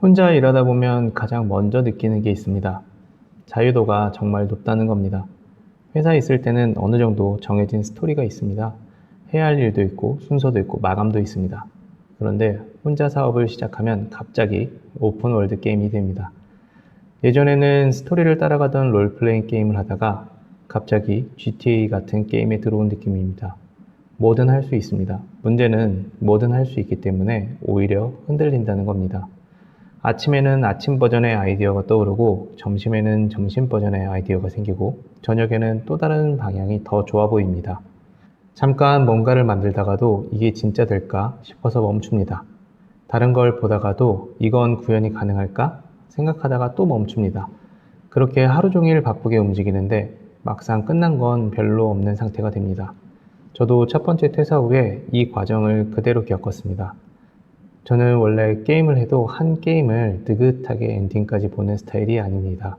혼자 일하다 보면 가장 먼저 느끼는 게 있습니다. 자유도가 정말 높다는 겁니다. 회사에 있을 때는 어느 정도 정해진 스토리가 있습니다. 해야 할 일도 있고 순서도 있고 마감도 있습니다. 그런데 혼자 사업을 시작하면 갑자기 오픈월드 게임이 됩니다. 예전에는 스토리를 따라가던 롤플레잉 게임을 하다가 갑자기 GTA 같은 게임에 들어온 느낌입니다. 뭐든 할 수 있습니다. 문제는 뭐든 할 수 있기 때문에 오히려 흔들린다는 겁니다. 아침에는 아침 버전의 아이디어가 떠오르고 점심에는 점심 버전의 아이디어가 생기고 저녁에는 또 다른 방향이 더 좋아 보입니다. 잠깐 뭔가를 만들다가도 이게 진짜 될까 싶어서 멈춥니다. 다른 걸 보다가도 이건 구현이 가능할까 생각하다가 또 멈춥니다. 그렇게 하루 종일 바쁘게 움직이는데 막상 끝난 건 별로 없는 상태가 됩니다. 저도 첫 번째 퇴사 후에 이 과정을 그대로 겪었습니다. 저는 원래 게임을 해도 한 게임을 느긋하게 엔딩까지 보는 스타일이 아닙니다.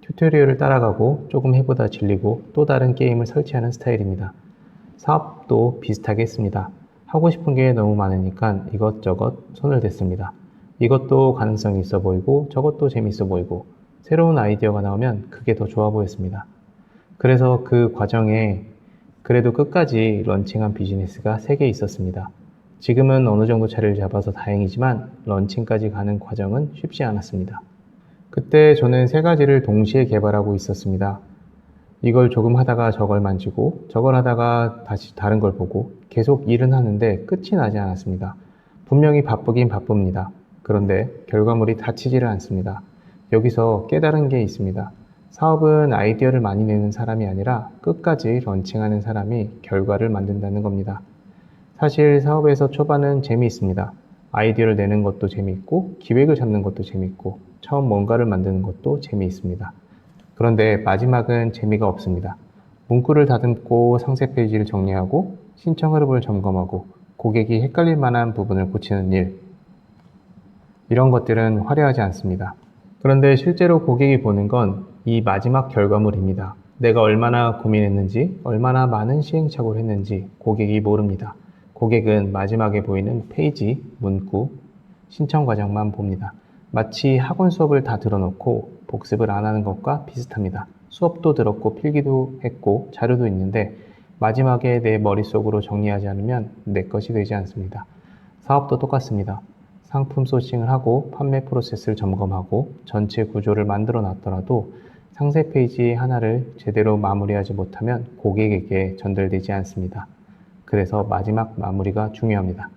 튜토리얼을 따라가고 조금 해보다 질리고 또 다른 게임을 설치하는 스타일입니다. 사업도 비슷하게 했습니다. 하고 싶은 게 너무 많으니까 이것저것 손을 댔습니다. 이것도 가능성이 있어 보이고 저것도 재밌어 보이고 새로운 아이디어가 나오면 그게 더 좋아 보였습니다. 그래서 그 과정에 그래도 끝까지 런칭한 비즈니스가 3개 있었습니다. 지금은 어느 정도 자리를 잡아서 다행이지만 런칭까지 가는 과정은 쉽지 않았습니다. 그때 저는 3가지를 동시에 개발하고 있었습니다. 이걸 조금 하다가 저걸 만지고 저걸 하다가 다시 다른 걸 보고 계속 일은 하는데 끝이 나지 않았습니다. 분명히 바쁘긴 바쁩니다. 그런데 결과물이 닫히지를 않습니다. 여기서 깨달은 게 있습니다. 사업은 아이디어를 많이 내는 사람이 아니라 끝까지 런칭하는 사람이 결과를 만든다는 겁니다. 사실 사업에서 초반은 재미있습니다. 아이디어를 내는 것도 재미있고 기획을 잡는 것도 재미있고 처음 뭔가를 만드는 것도 재미있습니다. 그런데 마지막은 재미가 없습니다. 문구를 다듬고 상세 페이지를 정리하고 신청 흐름을 점검하고 고객이 헷갈릴 만한 부분을 고치는 일, 이런 것들은 화려하지 않습니다. 그런데 실제로 고객이 보는 건 이 마지막 결과물입니다. 내가 얼마나 고민했는지, 얼마나 많은 시행착오를 했는지 고객이 모릅니다. 고객은 마지막에 보이는 페이지, 문구, 신청 과정만 봅니다. 마치 학원 수업을 다 들어놓고 복습을 안 하는 것과 비슷합니다. 수업도 들었고 필기도 했고 자료도 있는데 마지막에 내 머릿속으로 정리하지 않으면 내 것이 되지 않습니다. 사업도 똑같습니다. 상품 소싱을 하고 판매 프로세스를 점검하고 전체 구조를 만들어 놨더라도 상세 페이지 하나를 제대로 마무리하지 못하면 고객에게 전달되지 않습니다. 그래서 마지막 마무리가 중요합니다.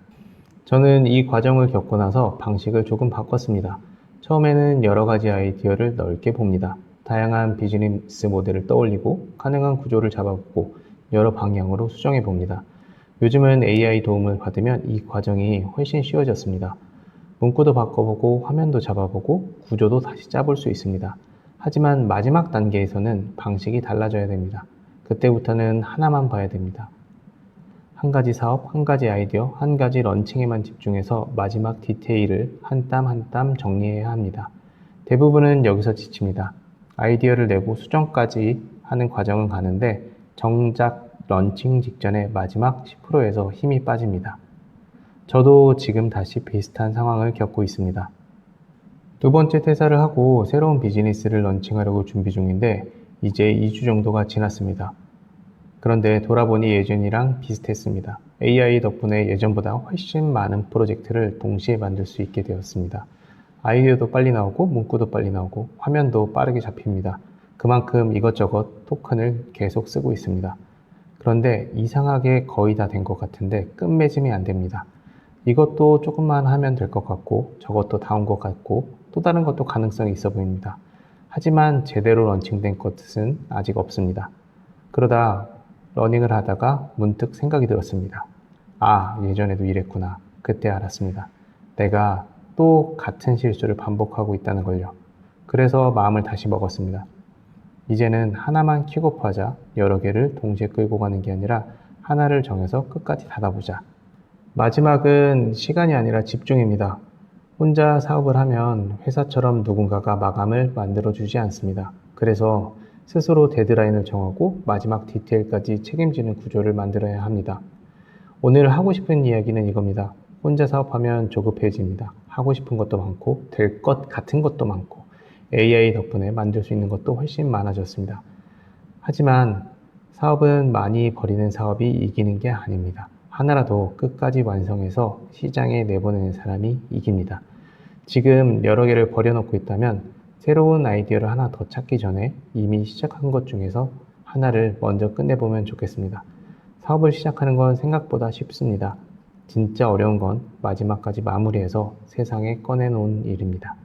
저는 이 과정을 겪고 나서 방식을 조금 바꿨습니다. 처음에는 여러 가지 아이디어를 넓게 봅니다. 다양한 비즈니스 모델을 떠올리고 가능한 구조를 잡아보고 여러 방향으로 수정해 봅니다. 요즘은 AI 도움을 받으면 이 과정이 훨씬 쉬워졌습니다. 문구도 바꿔보고 화면도 잡아보고 구조도 다시 짜볼 수 있습니다. 하지만 마지막 단계에서는 방식이 달라져야 됩니다. 그때부터는 하나만 봐야 됩니다. 한 가지 사업, 한 가지 아이디어, 한 가지 런칭에만 집중해서 마지막 디테일을 한 땀 한 땀 정리해야 합니다. 대부분은 여기서 지칩니다. 아이디어를 내고 수정까지 하는 과정은 가는데 정작 런칭 직전에 마지막 10%에서 힘이 빠집니다. 저도 지금 다시 비슷한 상황을 겪고 있습니다. 두 번째 퇴사를 하고 새로운 비즈니스를 런칭하려고 준비 중인데 이제 2주 정도가 지났습니다. 그런데 돌아보니 예전이랑 비슷했습니다. AI 덕분에 예전보다 훨씬 많은 프로젝트를 동시에 만들 수 있게 되었습니다. 아이디어도 빨리 나오고 문구도 빨리 나오고 화면도 빠르게 잡힙니다. 그만큼 이것저것 토큰을 계속 쓰고 있습니다. 그런데 이상하게 거의 다 된 것 같은데 끝맺음이 안 됩니다. 이것도 조금만 하면 될 것 같고 저것도 다 온 것 같고 또 다른 것도 가능성이 있어 보입니다. 하지만 제대로 런칭된 것은 아직 없습니다. 그러다 러닝을 하다가 문득 생각이 들었습니다. 아, 예전에도 이랬구나. 그때 알았습니다. 내가 또 같은 실수를 반복하고 있다는 걸요. 그래서 마음을 다시 먹었습니다. 이제는 하나만 킥오프하자. 여러 개를 동시에 끌고 가는 게 아니라 하나를 정해서 끝까지 닫아보자. 마지막은 시간이 아니라 집중입니다. 혼자 사업을 하면 회사처럼 누군가가 마감을 만들어주지 않습니다. 그래서 스스로 데드라인을 정하고 마지막 디테일까지 책임지는 구조를 만들어야 합니다. 오늘 하고 싶은 이야기는 이겁니다. 혼자 사업하면 조급해집니다. 하고 싶은 것도 많고 될 것 같은 것도 많고 AI 덕분에 만들 수 있는 것도 훨씬 많아졌습니다. 하지만 사업은 많이 버리는 사업이 이기는 게 아닙니다. 하나라도 끝까지 완성해서 시장에 내보내는 사람이 이깁니다. 지금 여러 개를 버려놓고 있다면 새로운 아이디어를 하나 더 찾기 전에 이미 시작한 것 중에서 하나를 먼저 끝내보면 좋겠습니다. 사업을 시작하는 건 생각보다 쉽습니다. 진짜 어려운 건 마지막까지 마무리해서 세상에 꺼내놓은 일입니다.